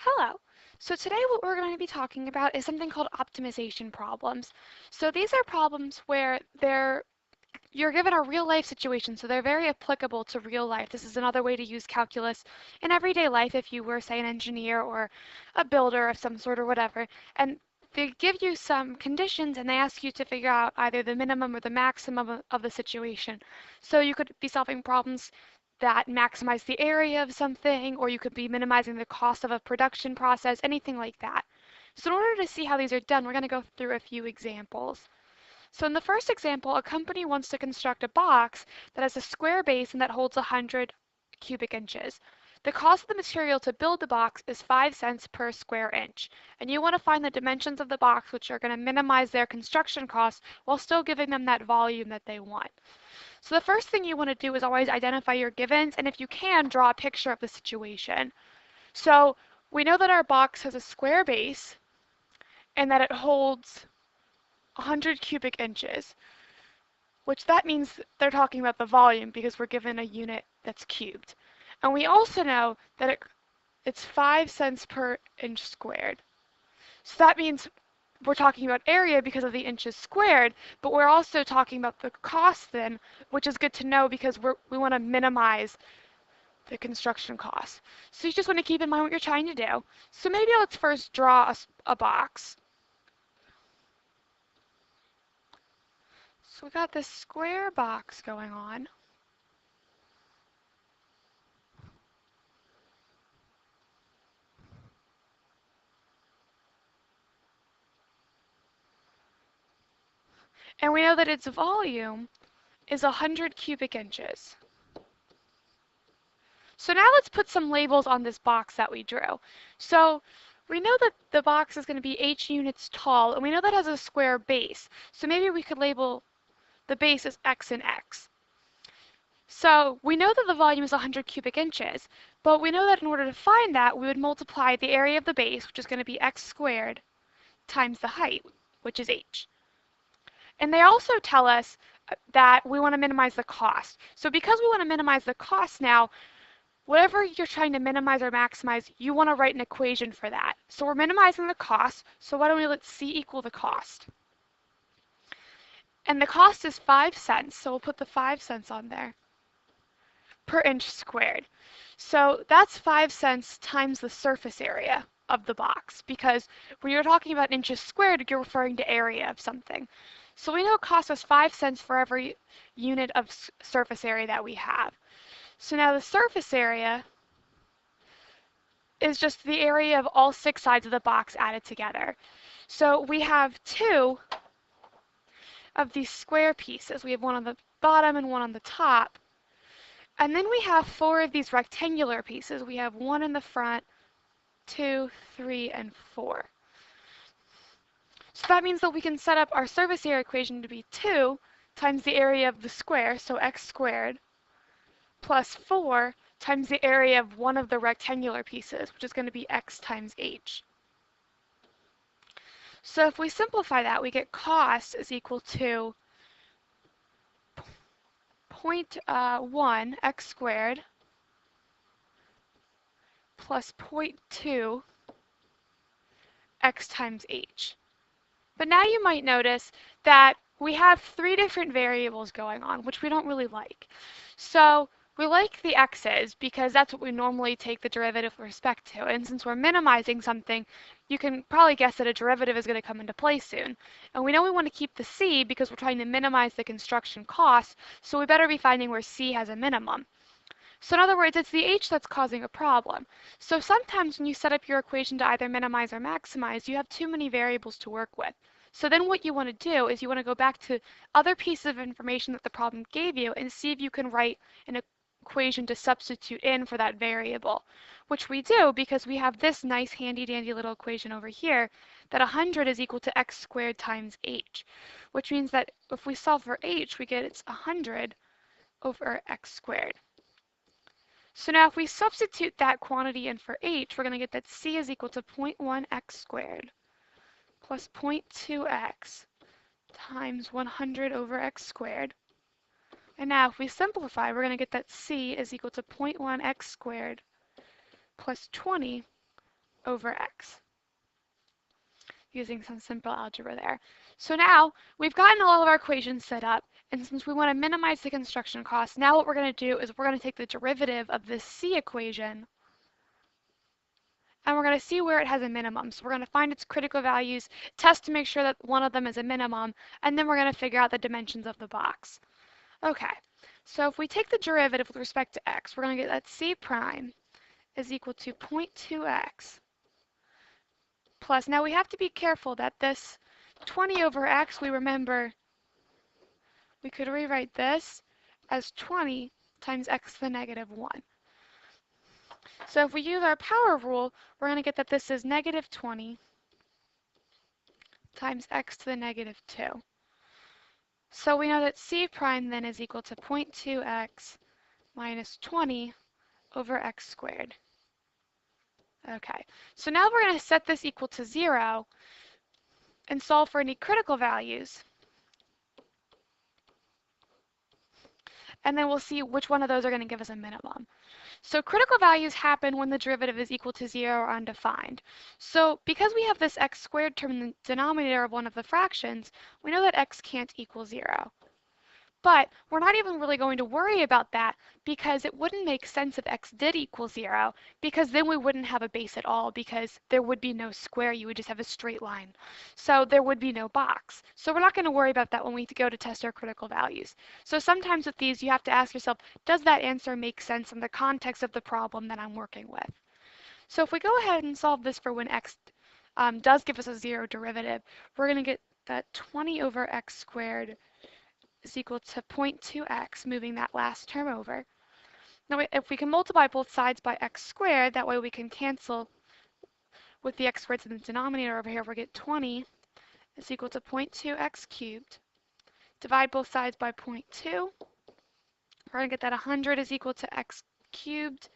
Hello. So today what we're going to be talking about is something called optimization problems. So these are problems where you're given a real life situation, so they're very applicable to real life. This is another way to use calculus in everyday life if you were, say, an engineer or a builder of some sort or whatever. And they give you some conditions and they ask you to figure out either the minimum or the maximum of the situation. So you could be solving problems that maximize the area of something, or you could be minimizing the cost of a production process, anything like that. So in order to see how these are done, we're going to go through a few examples. So in the first example, a company wants to construct a box that has a square base and that holds 100 cubic inches. The cost of the material to build the box is 5 cents per square inch, and you want to find the dimensions of the box which are going to minimize their construction costs while still giving them that volume that they want. So the first thing you want to do is always identify your givens, and if you can, draw a picture of the situation. So we know that our box has a square base and that it holds 100 cubic inches, which that means they're talking about the volume because we're given a unit that's cubed. And we also know that it's 5 cents per inch squared. So that means we're talking about area because of the inches squared, but we're also talking about the cost then, which is good to know because we want to minimize the construction costs. So you just want to keep in mind what you're trying to do. So maybe let's first draw a box. So we got this square box going on. And we know that its volume is 100 cubic inches. So now let's put some labels on this box that we drew. So we know that the box is going to be h units tall, and we know that has a square base. So maybe we could label the base as x and x. So we know that the volume is 100 cubic inches, but we know that in order to find that, we would multiply the area of the base, which is going to be x squared, times the height, which is h. And they also tell us that we want to minimize the cost. So because we want to minimize the cost now, whatever you're trying to minimize or maximize, you want to write an equation for that. So we're minimizing the cost, so why don't we let C equal the cost? And the cost is 5 cents, so we'll put the 5 cents on there per inch squared. So that's 5 cents times the surface area of the box, because when you're talking about inches squared, you're referring to area of something. So we know it costs us 5 cents for every unit of surface area that we have. So now the surface area is just the area of all 6 sides of the box added together. So we have 2 of these square pieces. We have one on the bottom and one on the top. And then we have 4 of these rectangular pieces. We have 1 in the front, 2, 3, and 4. So that means that we can set up our surface area equation to be 2 times the area of the square, so x squared, plus 4 times the area of one of the rectangular pieces, which is going to be x times h. So if we simplify that, we get cost is equal to 0.1 x squared plus 0.2 x times h. But now you might notice that we have 3 different variables going on, which we don't really like. So we like the x's because that's what we normally take the derivative with respect to. And since we're minimizing something, you can probably guess that a derivative is going to come into play soon. And we know we want to keep the c because we're trying to minimize the construction cost, so we better be finding where c has a minimum. So in other words, it's the h that's causing a problem. So sometimes when you set up your equation to either minimize or maximize, you have too many variables to work with. So then what you want to do is you want to go back to other pieces of information that the problem gave you and see if you can write an equation to substitute in for that variable, which we do because we have this nice handy dandy little equation over here that 100 is equal to x squared times h, which means that if we solve for h, we get it's 100 over x squared. So now if we substitute that quantity in for h, we're going to get that c is equal to 0.1 x squared plus 0.2 x times 100 over x squared. And now if we simplify, we're going to get that c is equal to 0.1 x squared plus 20 over x, using some simple algebra there. So now we've gotten all of our equations set up, and since we want to minimize the construction cost, now what we're going to do is we're going to take the derivative of this c equation, and we're going to see where it has a minimum. So we're going to find its critical values, test to make sure that one of them is a minimum, and then we're going to figure out the dimensions of the box. Okay, so if we take the derivative with respect to x, we're going to get that c prime is equal to 0.2x plus, now we have to be careful that this 20 over x, we remember we could rewrite this as 20 times x to the negative 1. So if we use our power rule, we're going to get that this is negative 20 times x to the negative 2. So we know that c prime then is equal to 0.2x minus 20 over x squared. Okay, so now we're going to set this equal to 0 and solve for any critical values. And then we'll see which one of those are going to give us a minimum. So critical values happen when the derivative is equal to 0 or undefined. So because we have this x squared term in the denominator of one of the fractions, we know that x can't equal 0. But we're not even really going to worry about that because it wouldn't make sense if x did equal 0, because then we wouldn't have a base at all because there would be no square, you would just have a straight line. So there would be no box. So we're not going to worry about that when we go to test our critical values. So sometimes with these you have to ask yourself, does that answer make sense in the context of the problem that I'm working with? So if we go ahead and solve this for when x does give us a 0 derivative, we're going to get that 20 over x squared is equal to 0.2x, moving that last term over. Now, if we can multiply both sides by x squared, that way we can cancel with the x squareds in the denominator over here. We get 20 is equal to 0.2x cubed. Divide both sides by 0.2. We're going to get that 100 is equal to x cubed,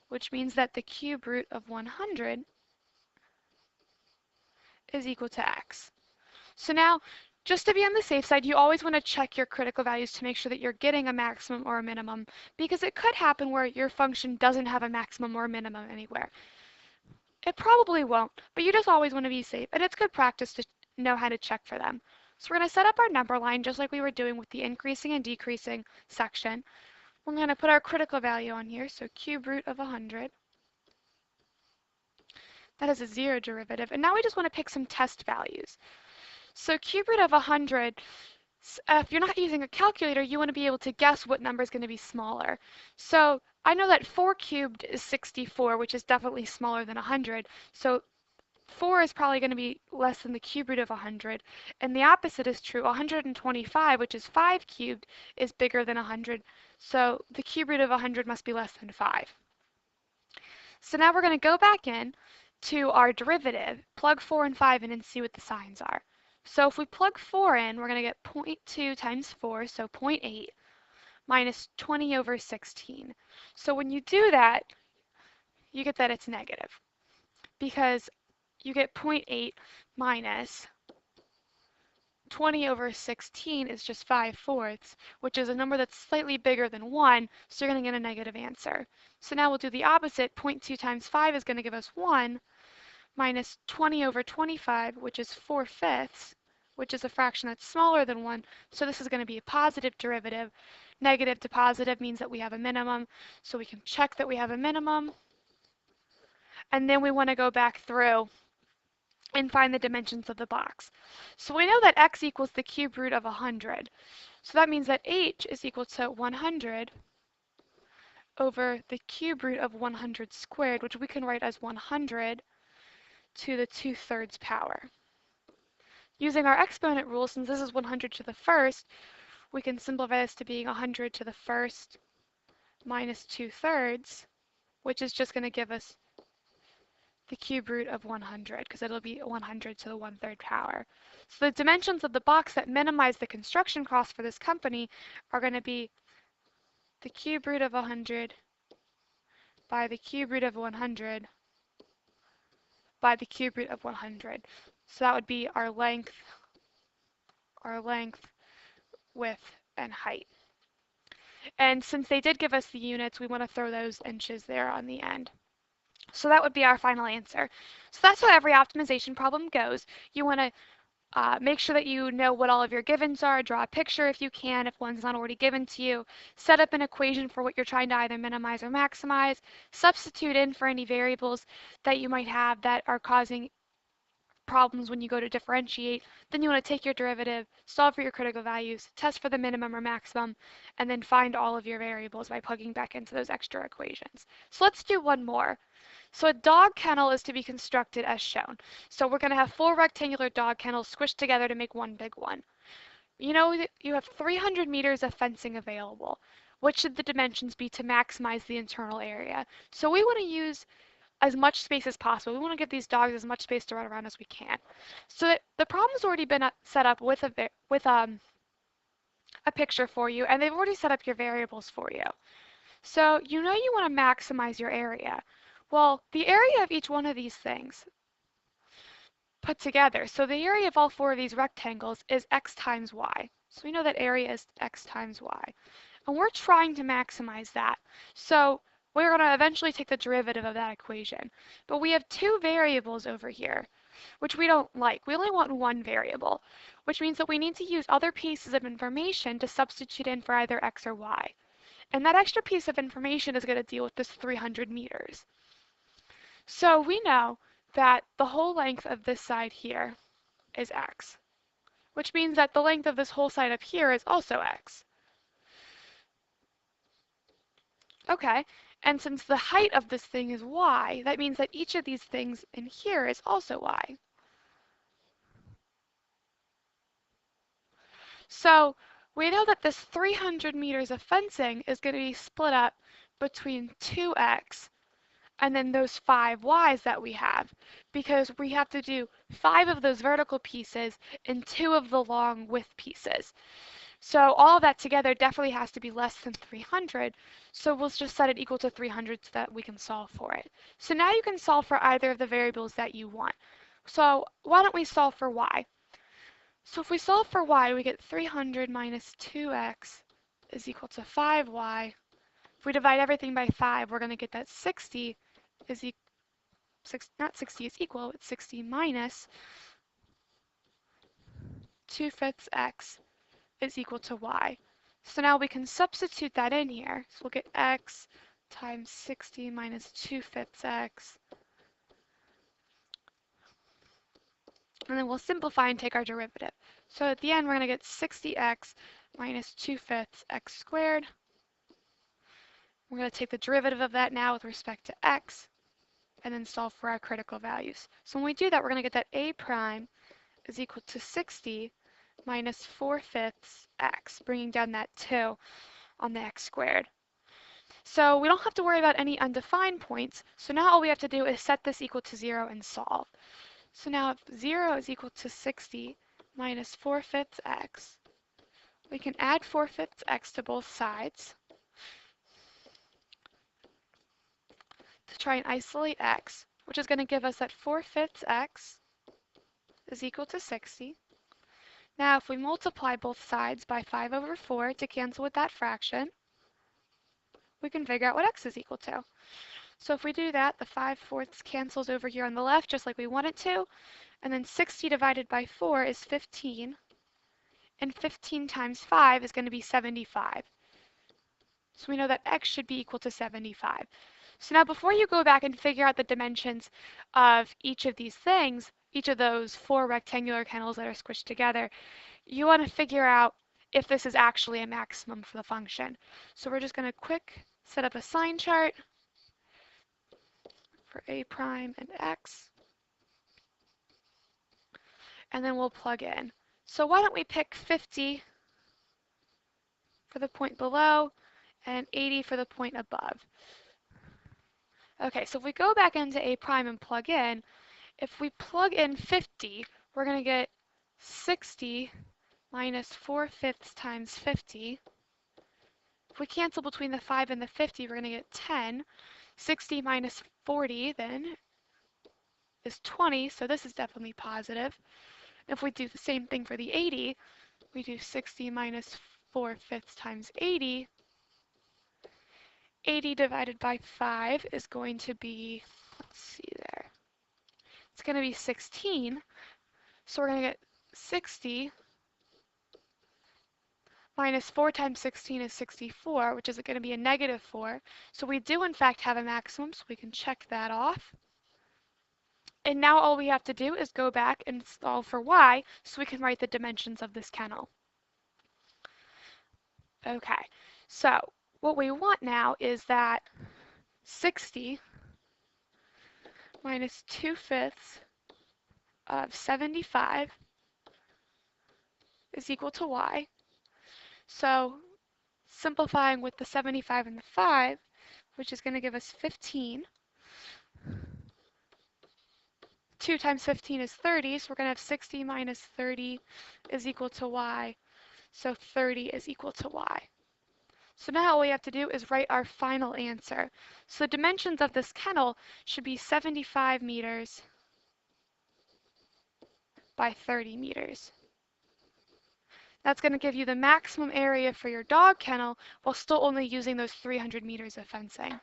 which means that the cube root of 100 is equal to x. So now, just to be on the safe side, you always want to check your critical values to make sure that you're getting a maximum or a minimum, because it could happen where your function doesn't have a maximum or a minimum anywhere. It probably won't, but you just always want to be safe, and it's good practice to know how to check for them. So we're going to set up our number line just like we were doing with the increasing and decreasing section. We're going to put our critical value on here, so cube root of 100. That is a 0 derivative, and now we just want to pick some test values. So cube root of 100, if you're not using a calculator, you want to be able to guess what number is going to be smaller. So I know that 4 cubed is 64, which is definitely smaller than 100. So 4 is probably going to be less than the cube root of 100. And the opposite is true. 125, which is 5 cubed, is bigger than 100. So the cube root of 100 must be less than 5. So now we're going to go back in to our derivative, plug 4 and 5 in and see what the signs are. So if we plug 4 in, we're going to get 0.2 times 4, so 0.8, minus 20 over 16. So when you do that, you get that it's negative, because you get 0.8 minus 20 over 16 is just 5/4, which is a number that's slightly bigger than 1, so you're going to get a negative answer. So now we'll do the opposite. 0.2 times 5 is going to give us 1, minus 20 over 25, which is 4/5, which is a fraction that's smaller than 1, so this is going to be a positive derivative. Negative to positive means that we have a minimum, so we can check that we have a minimum. And then we want to go back through and find the dimensions of the box. So we know that x equals the cube root of 100. So that means that h is equal to 100 over the cube root of 100 squared, which we can write as 100 to the 2/3 power. Using our exponent rule, since this is 100 to the first, we can simplify this to being 100 to the first minus 2/3, which is just going to give us the cube root of 100, because it'll be 100 to the 1/3 power. So the dimensions of the box that minimize the construction cost for this company are going to be the cube root of 100 by the cube root of 100 by the cube root of 100. So that would be our length, width, and height. And since they did give us the units, we want to throw those inches there on the end. So that would be our final answer. So that's how every optimization problem goes. You want to make sure that you know what all of your givens are, draw a picture if you can, if one's not already given to you, set up an equation for what you're trying to either minimize or maximize, substitute in for any variables that you might have that are causing problems when you go to differentiate. Then you want to take your derivative, solve for your critical values, test for the minimum or maximum, and then find all of your variables by plugging back into those extra equations. So let's do one more. So a dog kennel is to be constructed as shown. So we're going to have 4 rectangular dog kennels squished together to make one big one. You know that you have 300 meters of fencing available. What should the dimensions be to maximize the internal area? So we want to use as much space as possible. We want to give these dogs as much space to run around as we can. So the problem's already been set up with a picture for you, and they've already set up your variables for you. So you know you want to maximize your area. Well, the area of each one of these things put together, so the area of all 4 of these rectangles is x times y. So we know that area is x times y. And we're trying to maximize that. So we're going to eventually take the derivative of that equation. But we have 2 variables over here, which we don't like. We only want one variable, which means that we need to use other pieces of information to substitute in for either x or y. And that extra piece of information is going to deal with this 300 meters. So we know that the whole length of this side here is x, which means that the length of this whole side up here is also x. Okay, and since the height of this thing is y, that means that each of these things in here is also y. So we know that this 300 meters of fencing is going to be split up between 2x and then those 5 y's that we have, because we have to do 5 of those vertical pieces and 2 of the long width pieces. So all of that together definitely has to be less than 300. So we'll just set it equal to 300 so that we can solve for it. So now you can solve for either of the variables that you want. So why don't we solve for y? So if we solve for y, we get 300 minus 2x is equal to 5y. If we divide everything by 5, we're going to get that 60 is equal, not 60 is equal, it's 60 minus 2/5 x is equal to y. So now we can substitute that in here. So we'll get x times 60 minus 2/5 x. And then we'll simplify and take our derivative. So at the end, we're going to get 60x minus 2/5 x squared. We're going to take the derivative of that now with respect to x, and then solve for our critical values. So when we do that, we're going to get that a prime is equal to 60 minus 4/5 x, bringing down that 2 on the x squared. So we don't have to worry about any undefined points. So now all we have to do is set this equal to 0 and solve. So now if 0 is equal to 60 minus 4/5 x, we can add 4/5 x to both sides to try and isolate x, which is going to give us that 4/5 x is equal to 60. Now if we multiply both sides by 5/4 to cancel with that fraction, we can figure out what x is equal to. So if we do that, the 5/4 cancels over here on the left just like we want it to, and then 60 divided by 4 is 15, and 15 times 5 is going to be 75. So we know that x should be equal to 75. So now before you go back and figure out the dimensions of each of these things, each of those 4 rectangular kennels that are squished together, you want to figure out if this is actually a maximum for the function. So we're just going to quick set up a sign chart for a prime and x, and then we'll plug in. So why don't we pick 50 for the point below and 80 for the point above. Okay, so if we go back into a prime and plug in, if we plug in 50, we're going to get 60 minus 4/5 times 50. If we cancel between the 5 and the 50, we're going to get 10. 60 minus 40 then is 20, so this is definitely positive. If we do the same thing for the 80, we do 60 minus 4/5 times 80. 80 divided by 5 is going to be, let's see there. It's going to be 16. So we're going to get 60 minus 4 times 16 is 64, which is going to be a negative 4. So we do, in fact, have a maximum, so we can check that off. And now all we have to do is go back and solve for y, so we can write the dimensions of this kennel. Okay, so what we want now is that 60 minus 2/5 of 75 is equal to y. So simplifying with the 75 and the 5, which is going to give us 15. 2 times 15 is 30, so we're going to have 60 minus 30 is equal to y. So 30 is equal to y. So now all we have to do is write our final answer. So the dimensions of this kennel should be 75 meters by 30 meters. That's going to give you the maximum area for your dog kennel while still only using those 300 meters of fencing.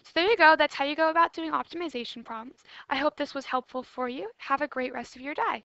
So there you go. That's how you go about doing optimization problems. I hope this was helpful for you. Have a great rest of your day.